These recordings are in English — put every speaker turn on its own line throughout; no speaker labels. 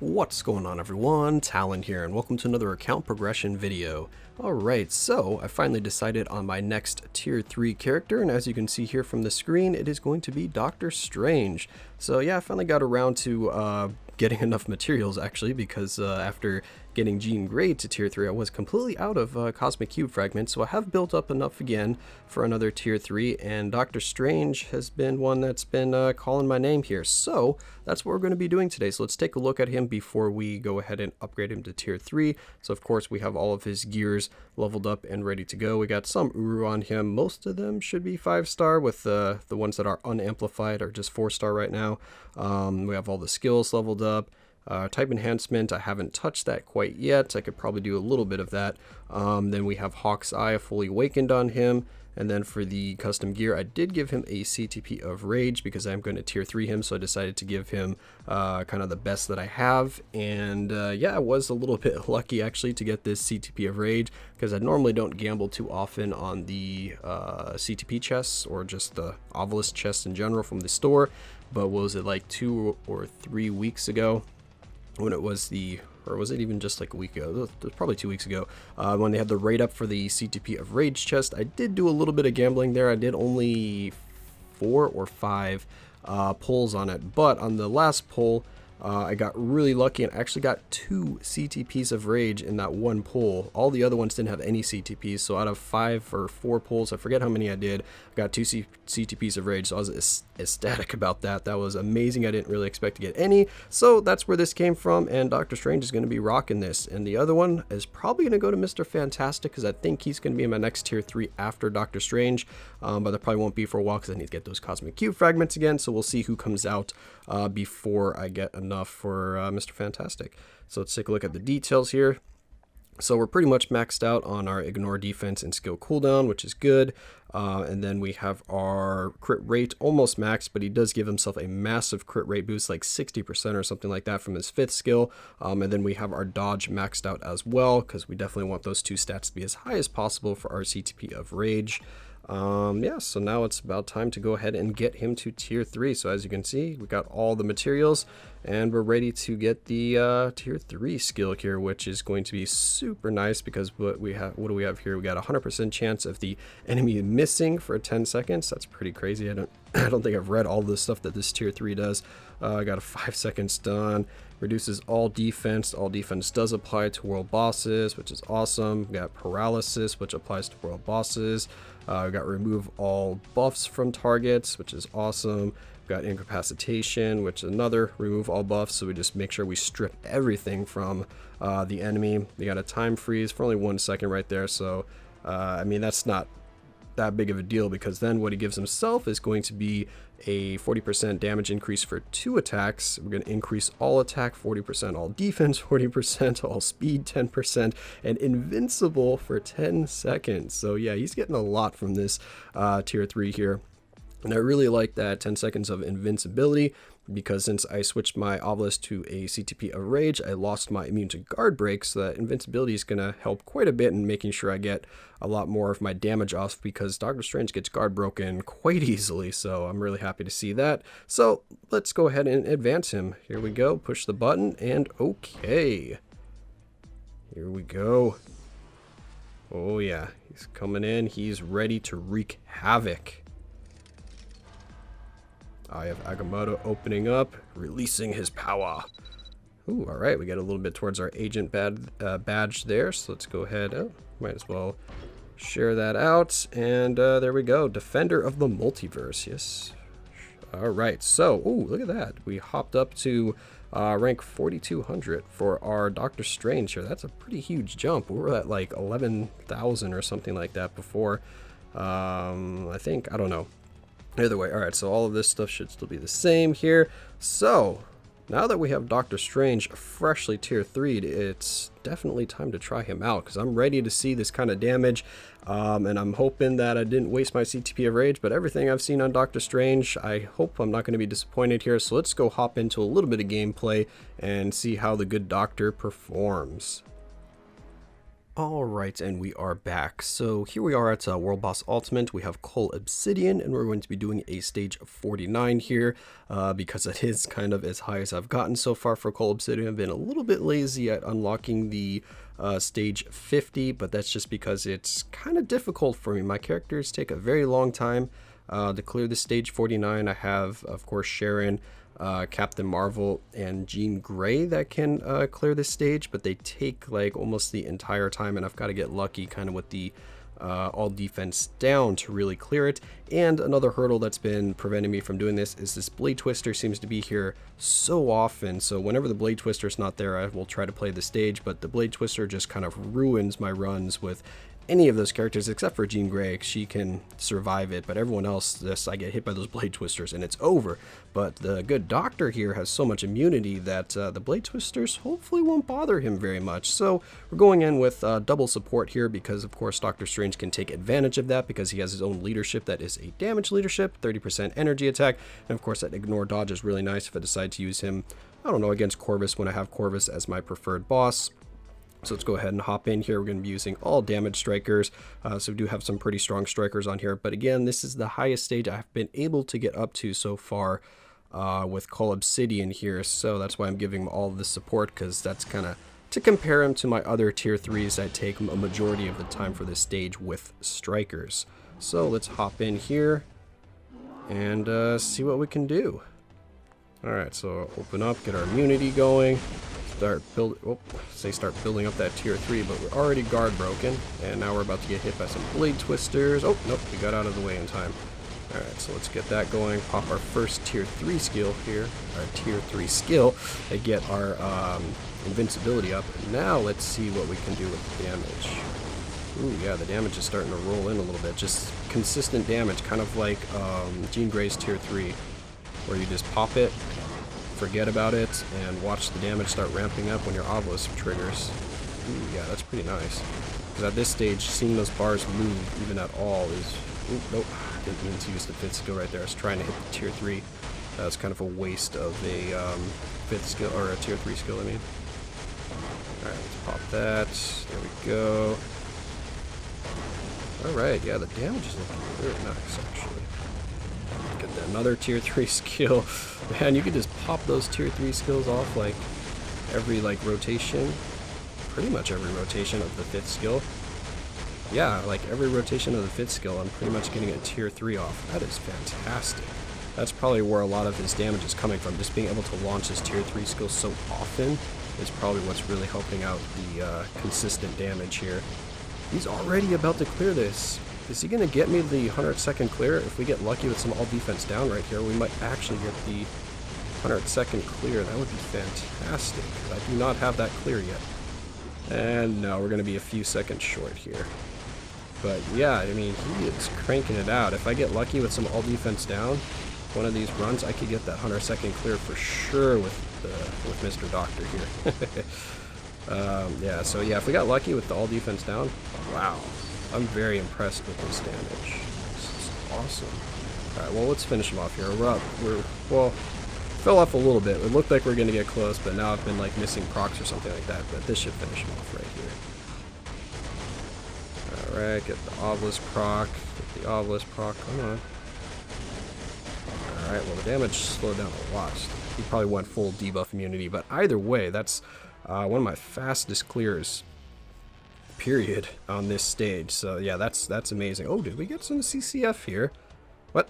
What's going on, everyone? Talen here, and welcome to another account progression video. Alright, so I finally decided on my next tier 3 character, and as you can see here from the screen, it is going to be Doctor Strange. So yeah, I finally got around to getting enough materials actually, because after getting Jean Grey to tier 3, I was completely out of Cosmic Cube fragments, so I have built up enough again for another tier 3, and Doctor Strange has been one that's been calling my name here. So that's what we're going to be doing today. So let's take a look at him before we go ahead and upgrade him to tier 3. So of course we have all of his gears leveled up and ready to go. We got some Uru on him. Most of them should be 5-star, with the ones that are unamplified are just 4-star right now. We have all the skills leveled up. Type enhancement, I haven't touched that quite yet. I could probably do a little bit of that. Then we have Hawk's Eye fully awakened on him. And then for the custom gear, I did give him a CTP of Rage because I'm going to tier 3 him, so I decided to give him kind of the best that I have. And yeah, I was a little bit lucky actually to get this CTP of Rage, because I normally don't gamble too often on the CTP chests or just the Obelisk chests in general from the store. But what was it, like 2 or 3 weeks ago, when it was or was it even just like a week ago? It was probably 2 weeks ago, when they had the rate up for the CTP of Rage chest. I did do a little bit of gambling there. I did only 4 or 5 pulls on it, but on the last pull, I got really lucky and actually got 2 CTPs of Rage in that one pull. All the other ones didn't have any CTPs, so out of 5 or 4 pulls, I forget how many I did, I got 2 CTPs of Rage, so I was ecstatic about that. That was amazing. I didn't really expect to get any, so that's where this came from, and Doctor Strange is going to be rocking this. And the other one is probably going to go to Mr. Fantastic, because I think he's going to be in my next tier 3 after Doctor Strange, but that probably won't be for a while because I need to get those Cosmic Cube fragments again, so we'll see who comes out before I get enough for Mr. Fantastic. So let's take a look at the details here. So we're pretty much maxed out on our ignore defense and skill cooldown, which is good. And then we have our crit rate almost maxed, but he does give himself a massive crit rate boost, like 60% or something like that from his 5th skill. And then we have our dodge maxed out as well, because we definitely want those 2 stats to be as high as possible for our CTP of Rage. Yeah, so now it's about time to go ahead and get him to tier 3. So as you can see, we got all the materials and we're ready to get the tier 3 skill here, which is going to be super nice, because what do we have here? We got a 100% chance of the enemy missing for 10 seconds. That's pretty crazy. I don't think I've read all the stuff that this tier 3 does. I got a 5-second stun, reduces all defense. All defense does apply to world bosses, which is awesome. We got paralysis, which applies to world bosses. We got remove all buffs from targets, which is awesome. We got incapacitation, which is another remove all buffs, so we just make sure we strip everything from the enemy. We got a time freeze for only 1 second right there, so I mean, that's not that big of a deal, because then what he gives himself is going to be a 40% damage increase for 2 attacks. We're going to increase all attack 40%, all defense 40%, all speed 10%, and invincible for 10 seconds. So yeah, he's getting a lot from this tier 3 here. And I really like that 10 seconds of invincibility, because since I switched my Obelisk to a CTP of Rage, I lost my immune to guard break, so that invincibility is going to help quite a bit in making sure I get a lot more of my damage off, because Doctor Strange gets guard broken quite easily, so I'm really happy to see that. So let's go ahead and advance him. Here we go, push the button, and okay. Here we go. Oh yeah, he's coming in, he's ready to wreak havoc. I have Agamotto opening up, releasing his power. Ooh, all right, we get a little bit towards our agent badge there, so let's go ahead. Oh, might as well share that out. And there we go, Defender of the Multiverse, yes. All right, so, ooh, look at that. We hopped up to rank 4200 for our Doctor Strange here. That's a pretty huge jump. We were at like 11,000 or something like that before. I think, I don't know. Either way, alright, so all of this stuff should still be the same here. So, now that we have Doctor Strange freshly tier 3'd, it's definitely time to try him out, because I'm ready to see this kind of damage, and I'm hoping that I didn't waste my CTP of Rage, but everything I've seen on Doctor Strange, I hope I'm not going to be disappointed here. So let's go hop into a little bit of gameplay and see how the good doctor performs. Alright, and we are back. So here we are at World Boss Ultimate. We have Coal Obsidian, and we're going to be doing a stage of 49 here, because it is kind of as high as I've gotten so far for Coal Obsidian. I've been a little bit lazy at unlocking the stage 50, but that's just because it's kind of difficult for me. My characters take a very long time to clear the stage 49. I have, of course, Sharon, Captain Marvel, and Jean Grey that can clear this stage, but they take like almost the entire time, and I've got to get lucky kind of with the all defense down to really clear it. And another hurdle that's been preventing me from doing this is this Blade Twister seems to be here so often. So whenever the Blade Twister's not there, I will try to play the stage, but the Blade Twister just kind of ruins my runs with any of those characters except for Jean Grey. She can survive it, but everyone else, I get hit by those Blade Twisters and it's over. But the good doctor here has so much immunity that the Blade Twisters hopefully won't bother him very much. So we're going in with double support here because of course Doctor Strange can take advantage of that because he has his own leadership that is a damage leadership, 30% energy attack, and of course that ignore dodge is really nice if I decide to use him, I don't know, against Corvus when I have Corvus as my preferred boss. So let's go ahead and hop in here. We're going to be using all damage strikers. So we do have some pretty strong strikers on here. But again, this is the highest stage I've been able to get up to so far with Coal Obsidian here. So that's why I'm giving him all of the support, because that's kind of to compare him to my other tier 3s that take a majority of the time for this stage with strikers. So let's hop in here and see what we can do. Alright, so open up, get our immunity going. Start building up that tier 3, but we're already guard broken, and now we're about to get hit by some Blade Twisters. Oh, nope, we got out of the way in time. Alright, so let's get that going, pop our first tier 3 skill here, our tier 3 skill, and get our invincibility up. And now let's see what we can do with the damage. Ooh, yeah, the damage is starting to roll in a little bit, just consistent damage, kind of like Jean Grey's tier 3, where you just pop it, forget about it, and watch the damage start ramping up when your obelisk triggers. Ooh, yeah, that's pretty nice. Because at this stage, seeing those bars move even at all is... Ooh, nope, didn't mean to use the 5th skill right there. I was trying to hit the tier 3. That was kind of a waste of a 5th skill, or a tier 3 skill, I mean. Alright, let's pop that. There we go. Alright, yeah, the damage is looking really nice, actually. Get another tier 3 skill. Man, you could just pop those tier 3 skills off like every rotation. Pretty much every rotation of the 5th skill. Yeah, like every rotation of the 5th skill, I'm pretty much getting a tier 3 off. That is fantastic. That's probably where a lot of his damage is coming from. Just being able to launch his tier 3 skill so often is probably what's really helping out the consistent damage here. He's already about to clear this. Is he going to get me the 100-second clear? If we get lucky with some all defense down right here, we might actually get the 100-second clear. That would be fantastic, because I do not have that clear yet. And no, we're going to be a few seconds short here. But yeah, I mean, he is cranking it out. If I get lucky with some all defense down, one of these runs, I could get that 100-second clear for sure with Mr. Doctor here. Yeah, so yeah, if we got lucky with the all defense down, wow. I'm very impressed with this damage. This is awesome. Alright, well, let's finish him off here. Well, fell off a little bit. It looked like we are going to get close, but now I've been missing procs or something like that. But this should finish him off right here. Alright, get the obelisk proc. Get the obelisk proc. Come on. Alright, well, the damage slowed down a lot. He probably went full debuff immunity, but either way, that's one of my fastest clears, period, on this stage. So yeah, that's amazing. Oh, did we get some CCF here? What?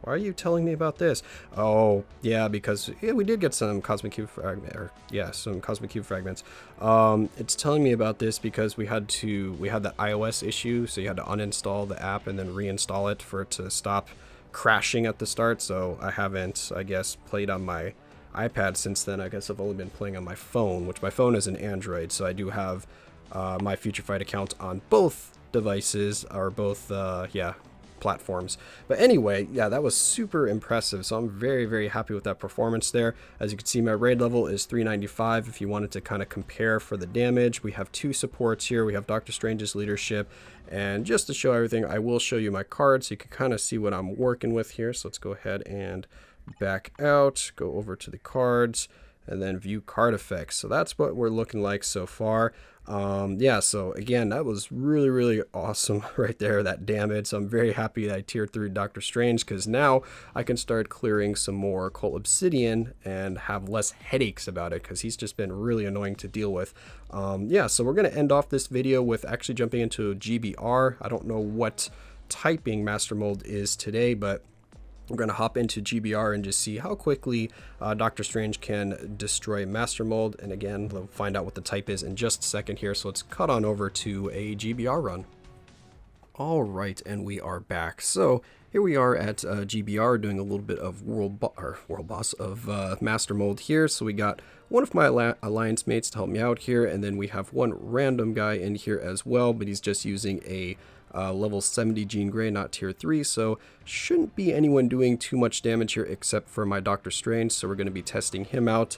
Why are you telling me about this? Oh, yeah, because yeah, we did get some Cosmic Cube fragment, or yeah, some Cosmic Cube fragments. It's telling me about this because we had that iOS issue, so you had to uninstall the app and then reinstall it for it to stop crashing at the start. So I haven't, I guess, played on my iPad since then. I guess I've only been playing on my phone, which my phone is an Android, so I do have my Future Fight account on both devices, or both, yeah, platforms. But anyway, yeah, that was super impressive, so I'm very, very happy with that performance there. As you can see, my raid level is 395. If you wanted to kind of compare for the damage, we have 2 supports here. We have Doctor Strange's leadership, and just to show everything, I will show you my cards so you can kind of see what I'm working with here. So let's go ahead and back out, go over to the cards, and then view card effects. So that's what we're looking like so far. Yeah, so again, that was really awesome right there, that damage. So I'm very happy that I tier 3 Doctor Strange, because now I can start clearing some more Occult Obsidian and have less headaches about it, because he's just been really annoying to deal with. Yeah, so we're going to end off this video with actually jumping into GBR. I don't know what typing Master Mold is today, but we're going to hop into GBR and just see how quickly Doctor Strange can destroy Master Mold. And again, we'll find out what the type is in just a second here. So let's cut on over to a GBR run. All right, and we are back. So here we are at GBR doing a little bit of world boss of Master Mold here. So we got one of my alliance mates to help me out here, and then we have one random guy in here as well, but he's just using a level 70 Jean Grey, not tier 3, so shouldn't be anyone doing too much damage here except for my Doctor Strange, so we're going to be testing him out.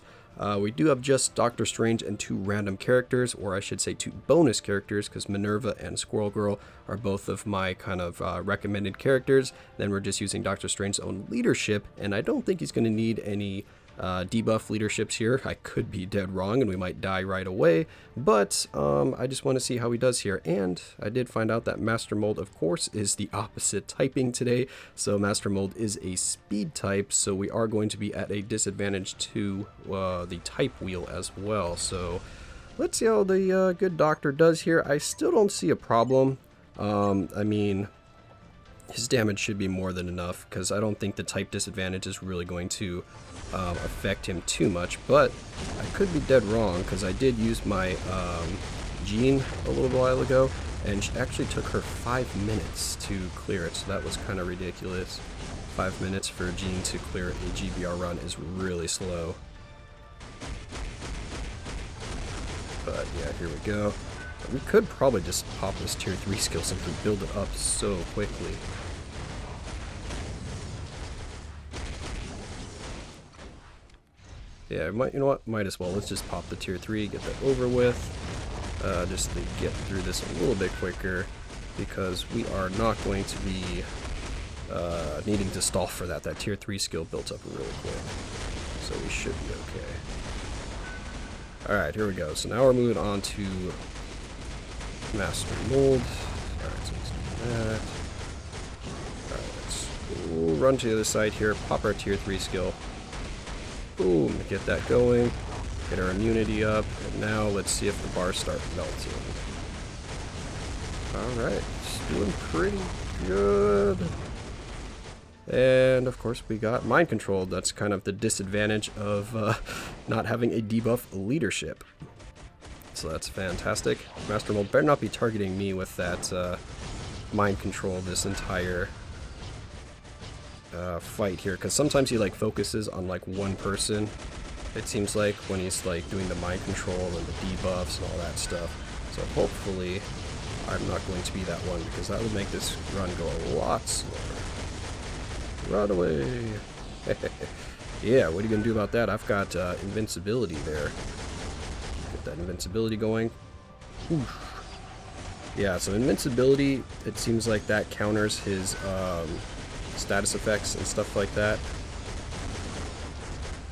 We do have just Doctor Strange and 2 random characters, or I should say 2 bonus characters, because Minerva and Squirrel Girl are both of my kind of recommended characters. Then we're just using Doctor Strange's own leadership, and I don't think he's going to need any debuff leaderships here. I could be dead wrong and we might die right away, but I just want to see how he does here. And I did find out that Master Mold, of course, is the opposite typing today. So Master Mold is a speed type, so we are going to be at a disadvantage to the type wheel as well. So let's see how the good doctor does here. I still don't see a problem. I mean, his damage should be more than enough, because I don't think the type disadvantage is really going to affect him too much, but I could be dead wrong, because I did use my Jean a little while ago, and she actually took her 5 minutes to clear it, so that was kind of ridiculous. 5 minutes for Jean to clear a GBR run is really slow. But yeah, here we go. We could probably just pop this tier 3 skill since we build it up so quickly. Yeah, you know what? Might as well. Let's just pop the tier 3, get that over with, just to get through this a little bit quicker, because we are not going to be needing to stall for that. That tier 3 skill built up really quick, so we should be okay. Alright, here we go. So now we're moving on to Master Mold. Alright, so let's do that. Alright, let's run to the other side here, pop our tier 3 skill. Boom, get that going, get our immunity up, and now let's see if the bars start melting. Alright, doing pretty good. And of course we got mind control. That's kind of the disadvantage of not having a debuff leadership. So that's fantastic. Master Mold better not be targeting me with that mind control this entire fight here, because sometimes he like focuses on like one person, it seems like, when he's like doing the mind control and the debuffs and all that stuff. So hopefully I'm not going to be that one, because that would make this run go a lot slower. Run away. Yeah, what are you gonna do about that? I've got invincibility there. Get that invincibility going. Oof. Yeah, so invincibility, it seems like that counters his status effects and stuff like that.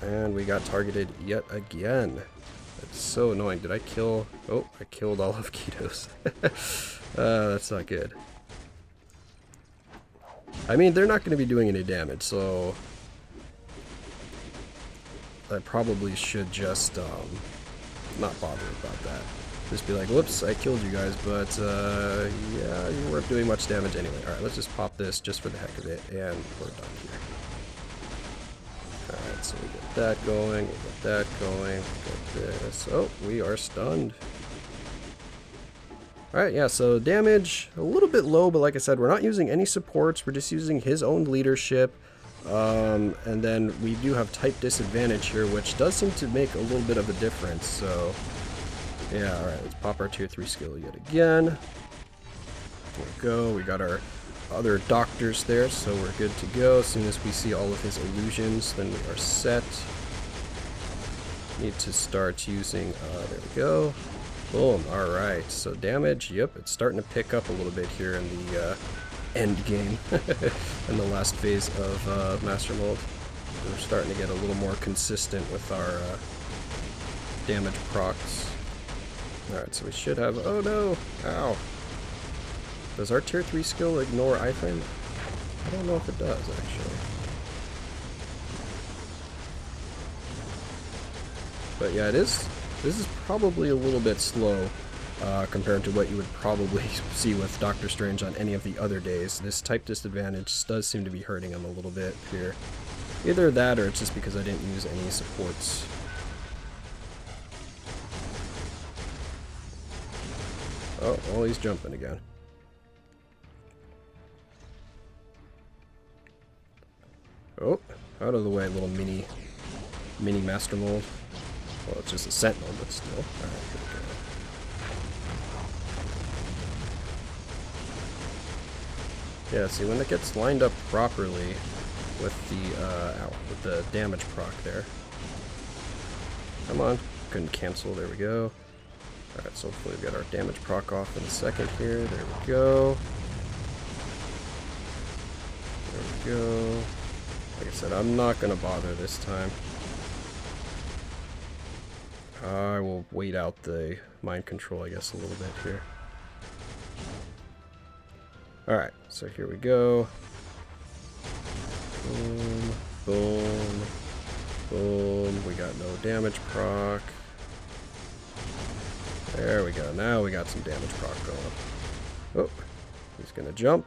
And we got targeted yet again. That's so annoying. Did I kill? Oh, I killed all of Keto's. That's not good. I mean, they're not going to be doing any damage, so I probably should just not bother about that. Just be like, whoops, I killed you guys, but yeah, you weren't doing much damage anyway. Alright, let's just pop this just for the heck of it, and we're done here. Alright, so we get that going, we get that going, get this. Oh, we are stunned. Alright, yeah, so damage, a little bit low, but like I said, we're not using any supports, we're just using his own leadership. And then we do have type disadvantage here, which does seem to make a little bit of a difference, so yeah, alright, let's pop our tier 3 skill yet again. There we go, we got our other doctors there, so we're good to go. As soon as we see all of his illusions, then we are set. Need to start using, there we go. Boom, alright, so damage, yep, it's starting to pick up a little bit here in the end game, in the last phase of Master Mold. We're starting to get a little more consistent with our damage procs. Alright, so we should have... Oh no! Ow! Does our tier 3 skill ignore iframe? I don't know if it does, actually. But yeah, it is. This is probably a little bit slow compared to what you would probably see with Doctor Strange on any of the other days. This type disadvantage does seem to be hurting him a little bit here. Either that or it's just because I didn't use any supports. Oh, well, he's jumping again. Oh, out of the way, little mini master mold. Well, it's just a sentinel, but still. Alright, here we go. Yeah, see, when it gets lined up properly with the damage proc there. Come on. Couldn't cancel. There we go. Alright, so hopefully we got our damage proc off in a second here. There we go. There we go. Like I said, I'm not going to bother this time. I will wait out the mind control, I guess, a little bit here. Alright, so here we go. Boom, boom, boom. We got no damage proc. There we go. Now we got some damage proc going. Oh, he's going to jump.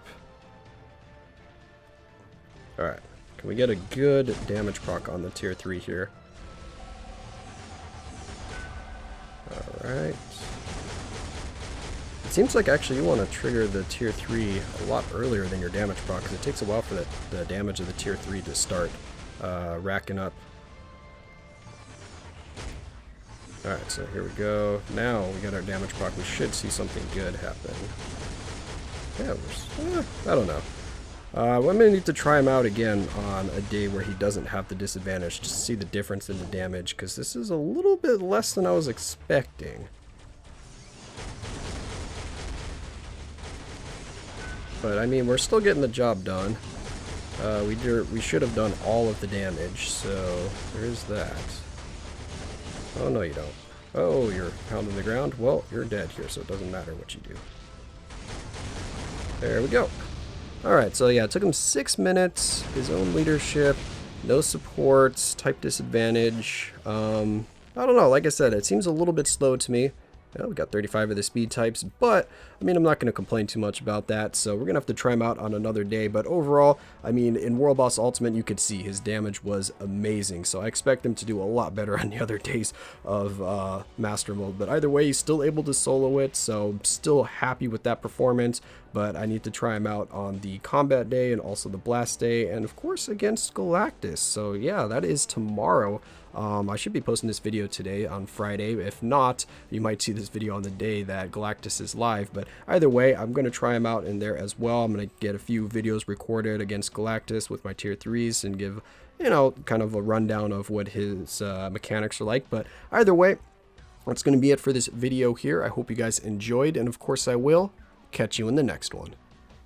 Alright, can we get a good damage proc on the tier 3 here? Alright. It seems like actually you want to trigger the tier 3 a lot earlier than your damage proc, because it takes a while for the damage of the tier 3 to start racking up. Alright, so here we go. Now we got our damage proc. We should see something good happen. Yeah, I don't know. I'm going to need to try him out again on a day where he doesn't have the disadvantage to see the difference in the damage, because this is a little bit less than I was expecting. But I mean, we're still getting the job done. We should have done all of the damage, so there's that. Oh no, you don't. Oh, you're pounding the ground? Well, you're dead here, so it doesn't matter what you do. There we go. Alright, so yeah, it took him 6 minutes, his own leadership, no supports, type disadvantage. I don't know, like I said, it seems a little bit slow to me. Yeah, we got 35 of the speed types, but I mean, I'm not going to complain too much about that, so we're going to have to try him out on another day. But overall, I mean, in World Boss Ultimate, you could see his damage was amazing, so I expect him to do a lot better on the other days of Master Mode. But either way, he's still able to solo it, so I'm still happy with that performance. But I need to try him out on the Combat Day and also the Blast Day, and of course against Galactus. So yeah, that is tomorrow. I should be posting this video today on Friday. If not, you might see this video on the day that Galactus is live. But either way, I'm going to try him out in there as well. I'm going to get a few videos recorded against Galactus with my tier 3s and give, you know, kind of a rundown of what his mechanics are like. But either way, that's going to be it for this video here. I hope you guys enjoyed, and of course I will catch you in the next one.